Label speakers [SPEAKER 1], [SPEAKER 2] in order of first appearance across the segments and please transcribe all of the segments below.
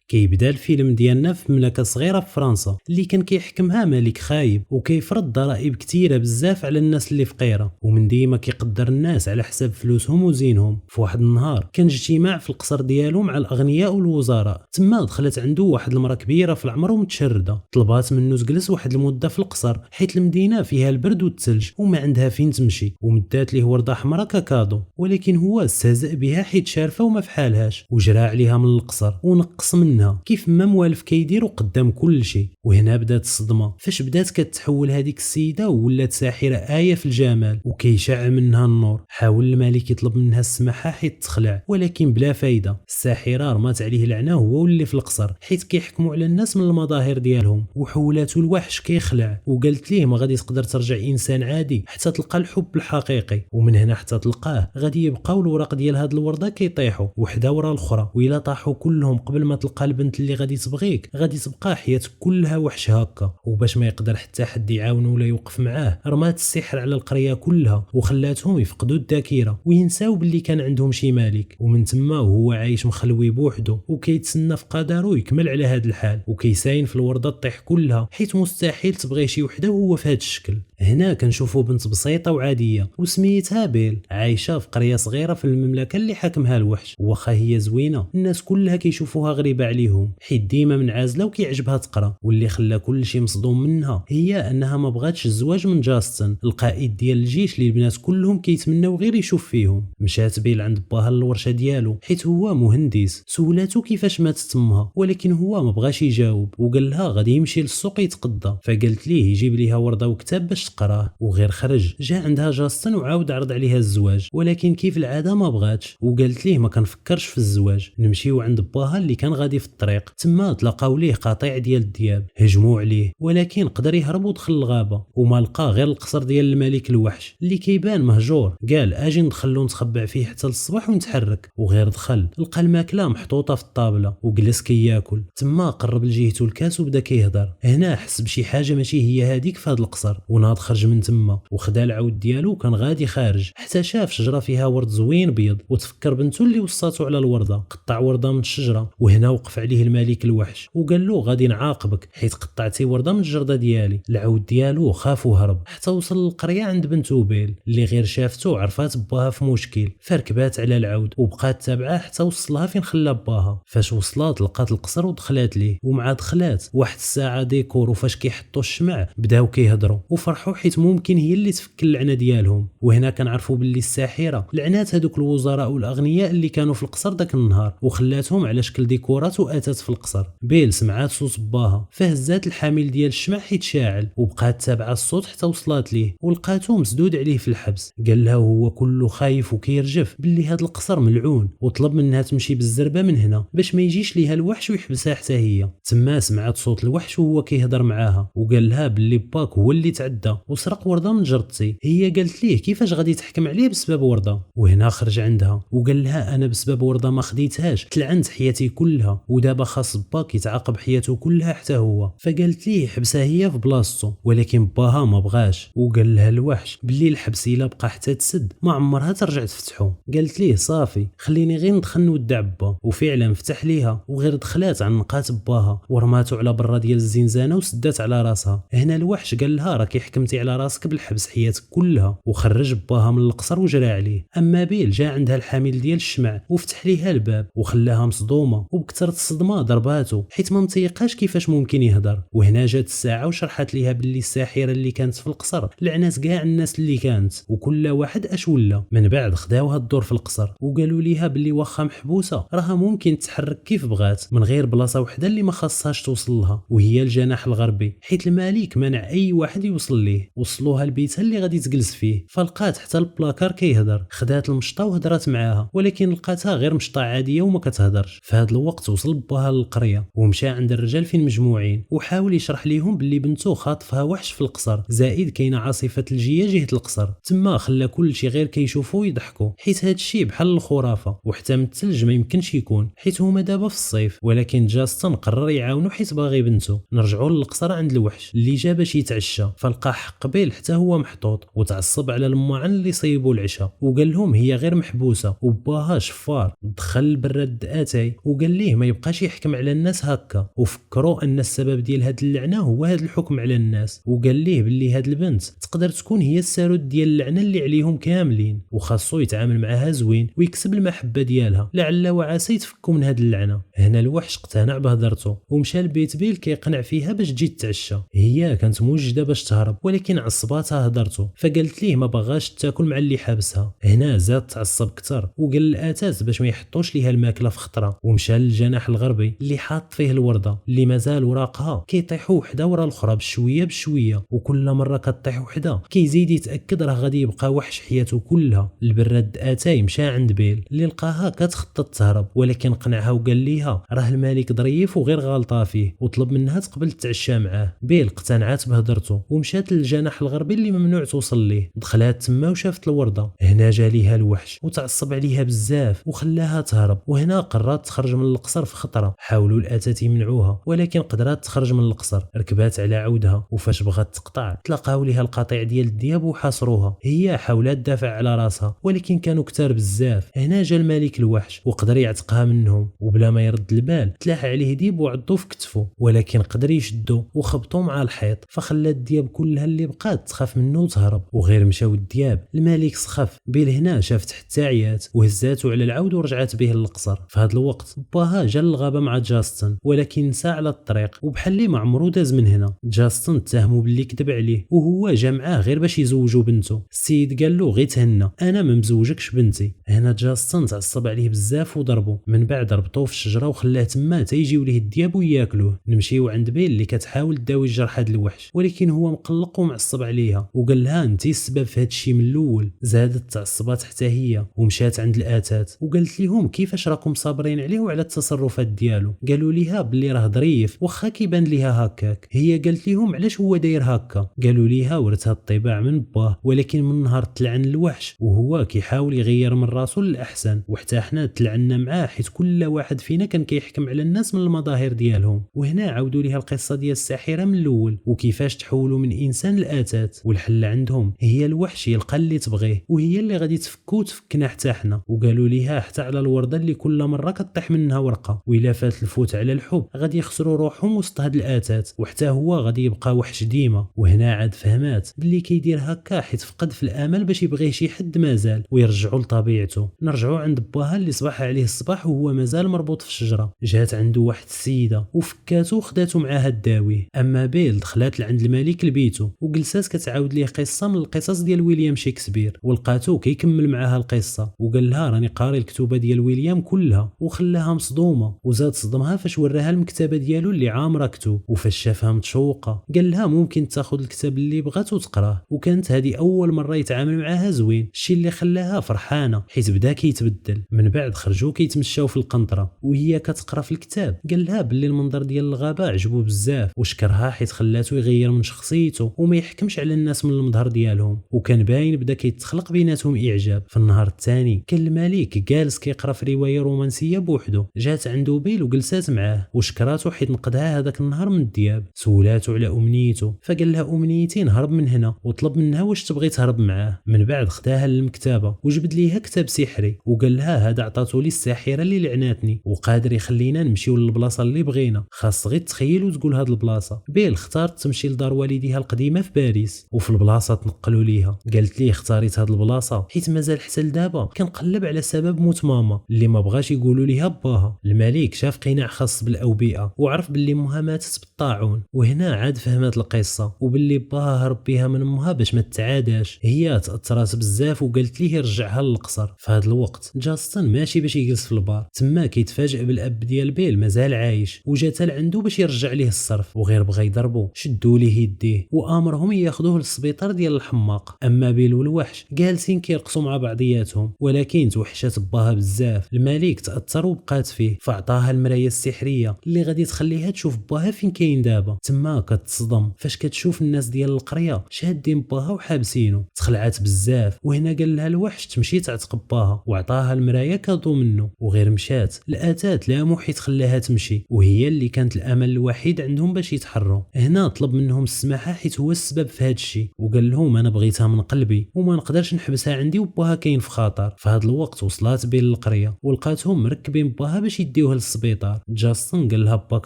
[SPEAKER 1] كيبدا الفيلم ديالنا في مملكه صغيره في فرنسا اللي كان كيحكمها ملك خايب وكيفرض ضرائب كثيره بزاف على الناس اللي فقيره ومن ديما كيقدر الناس على حساب فلوسهم وزينهم. في واحد النهار كان اجتماع في القصر ديالو مع الاغنياء والوزراء. تما دخلت عنده واحد المراه كبيره في العمر ومتشرده، طلبات منه تجلس واحد المده في القصر حيت المدينه فيها البرد والثلج وما عندها فين تمشي، ومدات ليه ورده حمراء ككادو، ولكن هو استهزأ بها حيت شارفه وما فحالهاش وجرى عليها من القصر ونقص منها كيف ما موالف كيديروا قدام كل شيء. وهنا بدات الصدمه، فاش بدات كتحول هذيك السيده وولات ساحره آية في الجمال وكيشع منها النور. حاول الملك يطلب منها السماحه حيت تخلع ولكن بلا فايده. الساحره رمات عليه لعنه هو واللي في القصر حيت كيحكموا على الناس من المظاهر ديالهم، وحولاتو الوحش كيخلع وقالت ليه ما غادي تقدر ترجع انسان عادي حتى تلقى الحب الحقيقي. ومن هنا حتى تلقاه غادي يبقاو الوراق ديال هاد الورده كيطيحوا وحده ورا الاخرى، وإلا طاحوا كلهم قبل ما تلقى البنت اللي غادي تبغيك غادي تبقى حياتك كلها وحش هكا. وباش ما يقدر حتى حد يعاونه ولا يوقف معاه رمات السحر على القريه كلها وخلاتهم يفقدوا الذاكره وينساو باللي كان عندهم شي مالك. ومن تما وهو عايش مخلوي بوحده وكيتسنى في قدره يكمل على هذا الحال وكيساين في الورده تطيح كلها حيت مستحيل تبغي شي وحده وهو في هذا الشكل. هنا كنشوفوا بنت بسيطه وعاديه وسميتها بيل عايشه في قريه صغيره في المملكه اللي حاكمها الوحش. واخا هي زوينه الناس كلها كيشوفوها غريبه عليهم حيت ديما منعزله وكيعجبها تقرا، واللي خلى كل شيء مصدوم منها هي انها ما بغاتش الزواج من جاستن القائد ديال الجيش اللي البنات كلهم كيتمناو غير يشوف فيهم. مشات بيل عند باها للورشه ديالو حيت هو مهندس، سولاتو كيفاش ماتت تمها ولكن هو ما بغاش يجاوب وقال لها غادي يمشي للسوق يتقضى. فقالت ليه يجيب ليها ورده وكتاب باش تقراه، وغير خرج جا عندها جاستن وعاود عرض عليها الزواج ولكن كيف العاده ما بغاتش وقالت ليه ما كنفكرش في الزواج. نمشيو عند باها اللي كان غادي في الطريق، تما تلاقاو ليه قطيع ديال الدياب، هجموا عليه ولكن قدر يهرب ودخل الغابه وما لقى غير القصر ديال الملك الوحش اللي كيبان مهجور. قال اجي ندخلو نتخبع فيه حتى للصباح ونتحرك، وغير دخل لقى الماكله محطوطه في الطابله وجلس كياكل. تما قرب لجهته الكاس وبدا كيهضر. هنا حس بشي حاجه ماشي هي هذيك في هذا القصر وناض خرج من تما وخدا العود ديالو كان غادي خارج حتى شاف شجره فيها ورد زوين بيض وتفكر بنته اللي وصاتو على الورده. قطع ورده من الشجره وهنا وقف عليه الملك الوحش وقال له غادي نعاقبك حيت قطعتي ورده من الجرده ديالي. العود ديالو خاف وهرب حتى وصل للقريه عند بنته بيل اللي غير شافته عرفات باها في مشكل، فركبات على العود وبقات تابعه حتى وصلها فين خلى باها. فاش وصلات لقات القصر ودخلات ليه، ومع دخلات واحد الساعه ديكور وفاش كيحطوا الشمع بداو كيهضروا وفرحوا حيت ممكن هي اللي تفك اللعنه ديالهم. وهنا كنعرفوا باللي الساحره لعنات هذوك الوزراء والاغنياء اللي كانوا في القصر داك النهار وخلاتهم على شكل ديكورات واتات في القصر. بيل سمعات صوت باها فهزات الحامل ديال الشمع حيت شاعل وبقات تابعه الصوت حتى وصلات ليه ولقاتو مسدود عليه في الحبس. قال لها وهو كله خايف وكيرجف باللي هذا القصر ملعون وطلب منها تمشي بالزربه من هنا باش ما يجيش ليها الوحش ويحبسها حتى هي. تما سمعت صوت الوحش وهو كيهضر معاها وقال لها باللي باك هو اللي تعدى وسرق ورده من جرتي. هي قالت ليه كيفاش غادي تحكم عليه بسبب ورده، وهنا خرج عندها وقال لها انا بسبب ورده ما خديتهاش تلعنت حياتي كلها ودابا خاص باك يتعاقب حياته كلها حتى هو. فقالت ليه حبسها هي في بلاصتو ولكن باها ما بغاش وقال لها الوحش باللي الحبس الا بقى حتى تسد ما عمرها ترجع تفتحو. قالت ليه صافي خليني غير ندخل نودع با، وفعلا فتح ليها وغير دخلات عنقات باها ورماتو على برا ديال الزنزانه وسدات على راسها. هنا الوحش قال لها راكي حكمتي على راسك بالحبس حياتك كلها وخرج باها من القصر وجرى عليه. اما بيل جا عندها الحامل ديال الشمع وفتح ليها الباب وخلاها مصدومه وبكثره الصدمه ضرباتو حيت ما متيقاش كيفاش ممكن يهضر. وهنا جات الساعه وشرحت ليها باللي الساحره اللي كانت في القصر لعنات كاع الناس اللي كانت وكل واحد اش ولا. من بعد خداوها الدور في القصر وقالوا ليها باللي واخا محبوسه راها ممكن تحرك كيف بغات من غير بلاصه وحده اللي ما خاصهاش توصل لها وهي الجناح الغربي حيت الملك منع اي واحد يوصل ليه. وصلوها لبيتها اللي غادي تجلس فيه فلقات حتى البلاكار كيهضر. خدات المشطه وهضرات معاها ولكن لقاتها غير مشطه عاديه وما كتهضرش. في هذا الوقت وصل باها للقريه ومشى عند الرجال فين مجموعين وحاول يشرح ليهم باللي بنته خاطفها وحش في القصر زائد كاينه عاصفه ثلجيه جهه القصر. تما خلى كل شيء غير كيشوفوا ويضحكوا حيت هذا الشيء بحال الخرافه وحتى من الثلج ما يمكنش يكون حيت هما دابا في الصيف. ولكن جاستن قرر يعاونو حيت باغي بنته. نرجعوا للقصر عند الوحش اللي جا باش يتعشى فلقى حق بيل حتى هو محطوط وتعصب على المعن اللي صيبوا العشاء وقال لهم هي غير محبوسه وباها شفار. دخل البراد اتاي وقال ليه ما يبقاش يحكم على الناس هكا، وفكروا ان السبب ديال هاد اللعنه هو هاد الحكم على الناس، وقال ليه باللي هاد البنت تقدر تكون هي السارود ديال اللعنه اللي عليهم كاملين، وخاصو يتعامل معها زوين ويكسب المحبه ديالها لعل وعسى يتفكوا من هاد اللعنه. هنا الوحش اقتنع بهضرته ومشى لبيت بيل كيقنع فيها باش تجي تتعشى. هي كانت موجده باش تهرب ولكن عصباتها هضرته، فقالت ليه ما بغاش تاكل مع اللي حابسها. هنا زاد تعصب كتر وقال الاتات باش ما يحطوش ليها الماكله في خطره، ومشى للجناح الغربي اللي حاط فيه الورده اللي مازال وراقها كيطيحوا وحده ورا الاخرى بشويه بشويه، وكل مره كطيح وحده كيزيد يتاكد راه غادي يبقى وحش حياته كلها. البراد اتاي مشى عند بيل اللي لقاها كتخطط تهرب، ولكن قنعها وقال ليها راه الملك ظريف وغير غالطه فيه، وطلب منها تقبل تتعشى معاه. بيل اقتنعت بهضرته ومشات للجناح الغربي اللي ممنوع توصل ليه. دخلات تما وشافت الورده. هنا جا ليها الوحش وتعصب عليها بزاف وخلاها تهرب، وهنا قررت تخرج من القصر في خطره. حاولوا الاتات يمنعوها ولكن قدرات تخرج من القصر. ركبات على عودها وفاش بغات تقطع تلقاو ليها القطيع ديال الدياب وحاصروها. هي حاولت تدافع على راسها ولكن كانوا كتار بزاف. هنا جا الملك الوحش وقدر يعتقها منهم، وبلا ما يرد البال تلاح عليه ديب وعضو في كتفه، ولكن قدر يشدو وخبطو مع الحيط، فخلى الدياب كلها اللي بقات تخاف منه وتهرب. وغير مشاو الدياب الملك سخف. بيل هنا شافت حتى عيات وهزاتو على العود ورجعت به للقصر. في هذا الوقت باها جا للغابه مع جاستن ولكن نسى على الطريق، وبحال اللي ما عمرو داز من هنا. جاستن اتهموا باللي كذب عليه وهو جا معاه غير باش يزوجوا بنته. السيد قال له غير تهنى انا ما مزوجكش بنتي. هنا جاستن تعصب عليه بزاف وضربه، من بعد ربطوه في الشجره وخلاه تما تيجيو ليه الدياب وياكلوه. نمشيو عند بيل اللي كتحاول تداوي الجرح هاد الوحش ولكن هو مقلق ومعصب عليها، وقال لها انت السبب في هاد الشيء من الاول. زادت تعصبات حتى هي ومشات عند الاتات وقالت لهم كيفاش راكم صابرين عليه وعلى التصرفات ديالو. قالوا ليها باللي راه ظريف واخا كيبان ليها هكاك. هي قالت لهم علاش هو داير هكا. قالوا ليها ورث هاد الطباع من باه، ولكن من نهار تلعن الوحش وهو كيحاول يغير من راسو للاحسن، وحتى حنا تلعنا معاه حيت كل واحد فينا كان كيحكم على الناس من المظاهر ديالهم. وهنا عاودوا ليها القصه ديال الساحره من الاول وكيفاش تحولوا من انسان لاتات، والحل عندهم هي الوحش يلقى اللي تبغيه وهي اللي غادي تفكو وتفكنا حتى حنا. وقالوا ليها حتى على الورده اللي كل مره كطيح منها ورقه، وإلا فات الفوت على الحب غادي يخسروا روحهم وسط هاد الاتات وحتى هو غادي يبقى وحش ديما. وهنا عاد فهمات باللي كيدير هكا حيت فقد في الامل باش يبغيه شي حد مازال ويرجعوا لطبيعته. نرجعوا عند باها اللي صباح عليه الصباح وهو مازال مربوط في الشجره. جات عنده واحد السيده وفكاتو وخداتو معاها الداوي. اما بيل دخلات لعند الملك لبيتو وجلسات كتعاود ليه قصه من القصص ديال ويليام شكسبير، ولقاتو كيكمل معاها القصه وقال لها راني قاري الكتوبه ديال ويليام كلها، وخلاها مصدومه. وزاد صدمها فاش وراها المكتبه ديالو اللي عامره كتب، وفاش شافها متشوقه قال لها ممكن تاخذ الكتاب اللي بغات وتقراه. وكانت هذه اول مره يتعامل معاها زوين، الشيء اللي خلاها فرحانه حيت بدا كيتبدل. من بعد خرجوا كيتمشاو في القنطره وهي كتقرا في الكتاب. قال لها باللي المنظر ديال الغابه عجبو بزاف وشكرها حيت خلاته يغير من شخصيته وما يحكمش على الناس من المظهر ديالهم، وكان باين بدا كيتخلق بيناتهم اعجاب. في النهار الثاني كان الملك جالس كيقرا في روايه رومانسيه بوحدو. جات عنده بيل وجلسات معاه وشكراته حيت نقدها هذاك النهار من الدياب. سولاتو على امنيته فقال لها امنيتي نهرب من هنا، وطلب منها واش تبغي تهرب معاه. من بعد خداها للمكتبه وجبد ليها كتاب سحري وقال لها هذا عطاتو لي الساحره اللي لعناتني وقادر يخلينا نمشيو للبلاصه اللي بغينا، خاص غير تخيل وتقول هاد البلاصه. بيل اختارت تمشي لدار والديها القديمه في باريس، وفي البلاصه تنقلوا ليها. قالت ليه اختاريت هاد البلاصه حيت مازال حتى لدابا كنقلب على سبب موت ماما اللي ما بغاش يقولوا ليها باها. الملك شاف قناع خاص بالاوبئه وعرف باللي امها ماتت بالطاعون، وهنا عاد فهمت القصه وباللي باها هرب بها من امها باش ما تتعاداش. هي تاثرات بزاف وقالت ليه يرجعها للقصر. في هذا الوقت جاستن ماشي باش يجلس في البار، تما كيتفاجئ بالاب ديال بيل مازال عايش وجات لعندو باش يرجع ليه الصرف، وغير بغى يضربو شدوا ليه يديه وامرهم ياخذوه للسبيطار ديال الحماق. اما بيل والوحش جالسين كيرقصوا مع بعضياتهم، ولكن توحشات باها بزاف. الملك تاثر وبقات فيه فعطاها المرايه السحريه اللي غادي تخليها تشوف باها فين كاين دابا. تما كتصدم فاش كتشوف الناس ديال القريه شادين باها وحابسينه. تخلعات بزاف وهنا قال لها الوحش تمشي تعتق باها وعطاها المرايه كادو منه، وغير مشات الاتات لامو حيت خلاها تمشي وهي اللي كانت الامل الوحيد عندهم باش يتحروا. هنا طلب منهم السماحه حيت هو السبب في هذا الشيء وقال لهم انا بغيتها من قلبي وما نقدرش نحبسها عندي وباها كاين في خطر. في هذا الوقت وصلات بين القريه ولقاتهم مركبين باها باش يديوها يديوه للسبيطار. جاستن قال لها باك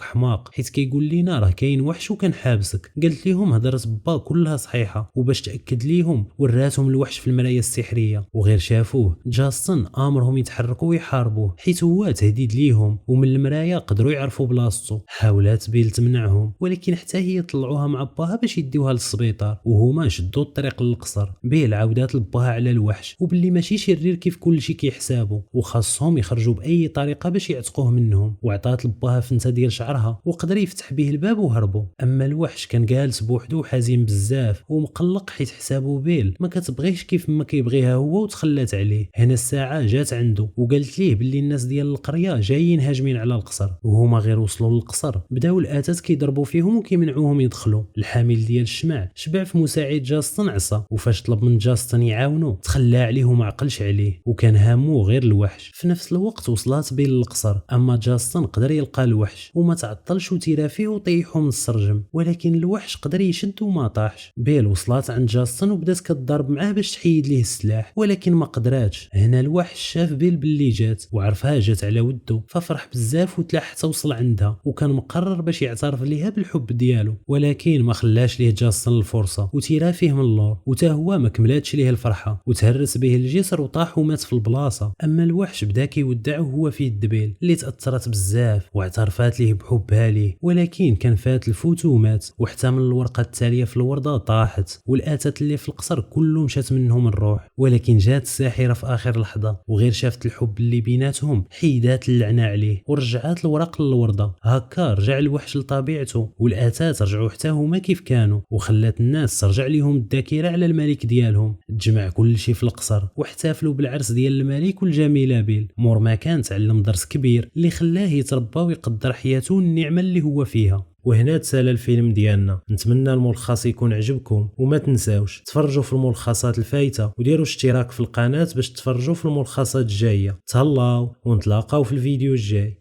[SPEAKER 1] حماق حيت كيقول لينا راه كاين وحش وكان حابسك. قالت ليهم هضره با كلها صحيحه، وباش تاكد ليهم وراتهم الوحش في المرايه السحريه وغير شافوه. جاستن امرهم يتحركوا ويحاربوه حيت هو تهديد ليهم، ومن المرايه قدروا يعرفوا بلاصتو. حاولات بيل تمنعهم ولكن حتى هي طلعوها مع باها باش يديوها للسبيطار، وهما شدوا الطريق للقصر. بيل عاودات لباها على الوحش وباللي ماشي شرير كيف كل شيء كيحسابوا، وخاصهم يخرجوا باي طريقه باش يعتقوه منهم. وعطات لباها فنته ديال شعرها وقدر يفتح به الباب وهربوا. اما الوحش كان جالس بوحدو حزين بزاف ومقلق حيت حسابو بيل ما كتبغيش كيف ما كيبغيها هو وتخلات عليه. هنا الساعه جات عنده وقالت ليه باللي الناس ديال القريه جايين هاجمين على القصر، وهما غير وصلوا للقصر بداو الاتات كيضربوا فيهم وكيمنعوهم يدخلوا. الحامل ديال الشمع شبع في مساعد جاستن عصا، وفاش طلب من جاستن يعاونو تخلى عليه وما عقلش عليه وكان هامو غير الوحش. في نفس الوقت وصلات بيل للقصر، اما جاستن قدر يلقى الوحش وما تعطلش وتيرا فيه وطيحو من السرجم، ولكن الوحش قدر يشد وما طاحش. بيل وصلات عند جاستن وبدات كتضارب معاه باش تحيد ليه السلاح ولكن ما قدراتش. هنا الوحش شاف بيل باللي جات وعرفها جات على ودو، ففرح بزاف وتلا حتى وصل عندها وكان مقرر باش يعترف ليها بالحب ديالو، ولكن ما خلاش ليه جاستن الفرصه وتيرا فيه من اللور، وتا هو ما كملاتش ليه الفرحه وتهرس به الجسر وطاح ومات في البلاصه. اما الوحش بدا كيودعه هو في يد بيل اللي تاثرت بزاف واعترفات ليه بحبها ليه، ولكن كان فات الفوت ومات. وحتى من الورقه التاليه في الورده طاحت، والاتات اللي في القصر كله مشات منهم الروح. ولكن جات الساحره في اخر لحظه وغير شافت الحب اللي بيناتهم حيدات اللعنه عليه ورجعات الورق للورده. هكا رجع الوحش لطبيعته والاتات رجعوا حتى هما كيف كانوا، وخلات الناس ترجع ليهم الذاكره على الملك ديالهم. تجمع كل شيء في القصر واحتفلوا بالعرس ديال الملك والجميله بيل. مور ما كان تعلم درس كبير اللي خلاه يتربى ويقدر حياته والنعمه اللي هو فيها. وهنا تسالى الفيلم ديالنا. نتمنى الملخص يكون عجبكم، وما تنساوش تفرجوا في الملخصات الفايته وديروا اشتراك في القناه باش تفرجوا في الملخصات الجايه. تهلاو ونتلاقاو في الفيديو الجاي.